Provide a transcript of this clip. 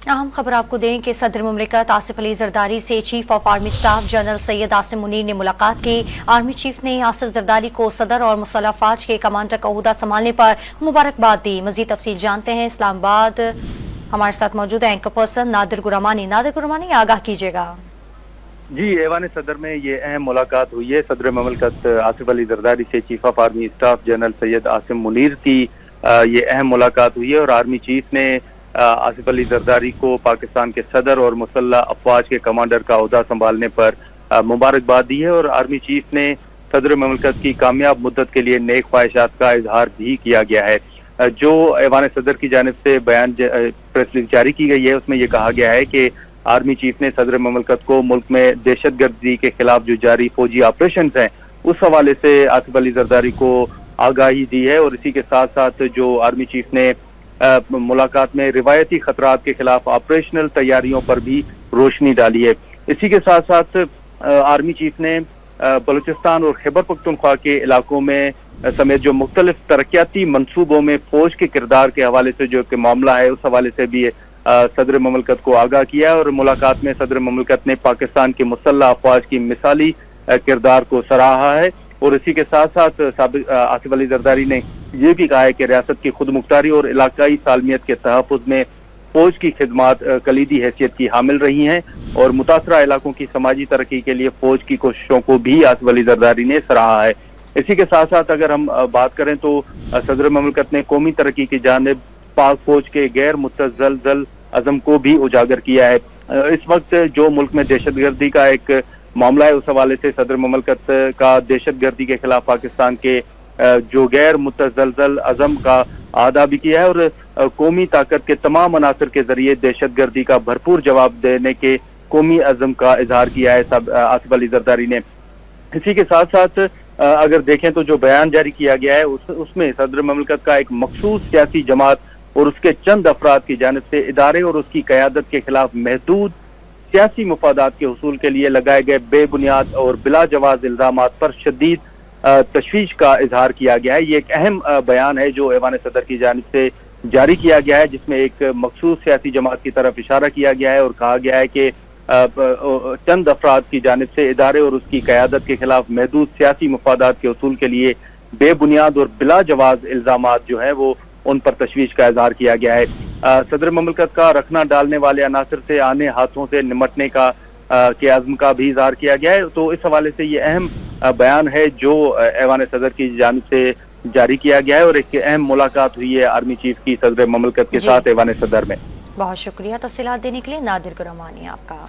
अहम खबर आपको दें कि सदर मुमलिकत आसिफ अली जरदारी से chief of army staff general Syed Asim Munir ने मुलाकात की। आर्मी चीफ ने आसिफ जरदारी को सदर और मुसल्लह अफवाज के कमांडर का ओहदा संभालने पर मुबारकबाद दी। मजीद तफसील जानते हैं, इस्लामाबाद हमारे साथ मौजूद है एंकर पर्सन नादिर गुरामानी। नादिर गुरामानी, आगाह कीजिएगा। जी, ऐवान सदर में ये अहम मुलाकात हुई है। सदर मुमलिकत आसिफ अली जरदारी से chief of army staff general Syed Asim Munir की ये अहम मुलाकात हुई है और आर्मी चीफ ने आसिफ अली जरदारी को पाकिस्तान के सदर और मुसल्लह अफवाज के कमांडर का ओहदा संभालने पर मुबारकबाद दी है और आर्मी चीफ ने सदर मुमलिकत की कामयाब मुद्दत के लिए नेक ख्वाहिशात का इजहार भी किया गया है। जो ऐवान सदर की जानिब से बयान प्रेस रिलीज जारी की गई है उसमें यह कहा गया है कि आर्मी चीफ ने सदर मुमलिकत को मुल्क में दहशतगर्दी के खिलाफ जो जारी फौजी ऑपरेशन हैं उस हवाले से आसिफ अली जरदारी को आगाही दी है और इसी के साथ साथ जो आर्मी चीफ ने मुलाकात में रिवायती खतरात के खिलाफ ऑपरेशनल तैयारियों पर भी रोशनी डाली है। इसी के साथ साथ आर्मी चीफ ने बलूचिस्तान और खैबर पख्तूनख्वा के इलाकों में समेत जो मुख्तलिफ तरक्याती मंसूबों में फौज के किरदार के हवाले से जो कि मामला है उस हवाले से भी सदर मुमलिकत को आगाह किया और मुलाकात में सदर मुमलिकत ने पाकिस्तान के मुसल्लह अफवाज की मिसाली किरदार को सराहा है और इसी के साथ साथ आसिफ अली जरदारी ने यह भी कहा है कि रियासत की खुद मुख्तारी और इलाकाई सालमियत के तहफ़्फ़ुज़ में फौज की खिदमात कलीदी हैसियत की हामिल रही हैं और मुतासरा इलाकों की समाजी तरक्की के लिए फौज की कोशिशों को भी आसिफ अली जरदारी ने सराहा है। इसी के साथ साथ अगर हम बात करें तो सदर मुमलिकत ने कौमी तरक्की की जानिब पाक फौज के गैर मुतज़लज़ल अज़म को भी उजागर किया है। इस वक्त जो मुल्क में दहशतगर्दी का एक मामला है उस हवाले से सदर मुमलिकत का दहशतगर्दी के खिलाफ पाकिस्तान के जो गैर मुतज़लज़ल अज़म का आदा भी किया है और कौमी ताकत के तमाम अनासर के जरिए दहशतगर्दी का भरपूर जवाब देने के कौमी अज़म का इजहार किया है आसिफ अली जरदारी ने। इसी के साथ साथ अगर देखें तो जो बयान जारी किया गया है उसमें सदर मुमलिकत का एक मखसूस सियासी जमात और उसके चंद अफराद की जानिब से इदारे और उसकी क़यादत के खिलाफ महदूद सियासी मुफादात के हुसूल के लिए लगाए गए बेबुनियाद और बिला जवाज इल्जामात पर शदीद तशवीश का इजहार किया गया है। ये एक अहम बयान है जो ऐवान सदर की जानिब से जारी किया गया है जिसमें एक मखसूस सियासी जमात की तरफ इशारा किया गया है और कहा गया है कि चंद अफराद की जानिब से इदारे और उसकी क़यादत के खिलाफ महदूद सियासी मुफादात के हुसूल के लिए बेबुनियाद और बिला जवाज इल्जामात जो है वो उन पर तशवीश का इजहार किया गया है। सदर मुमलिकत का रखना डालने वाले अनासर से आने हाथों से निमटने का के आज़म का भी इजहार किया गया है। तो इस हवाले से ये अहम बयान है जो ऐवान सदर की जानिब से जारी किया गया है और एक अहम मुलाकात हुई है आर्मी चीफ की सदर मुमलिकत के साथ ऐवान सदर में। बहुत शुक्रिया तफसीलात देने के लिए नादिर गुरामानी आपका।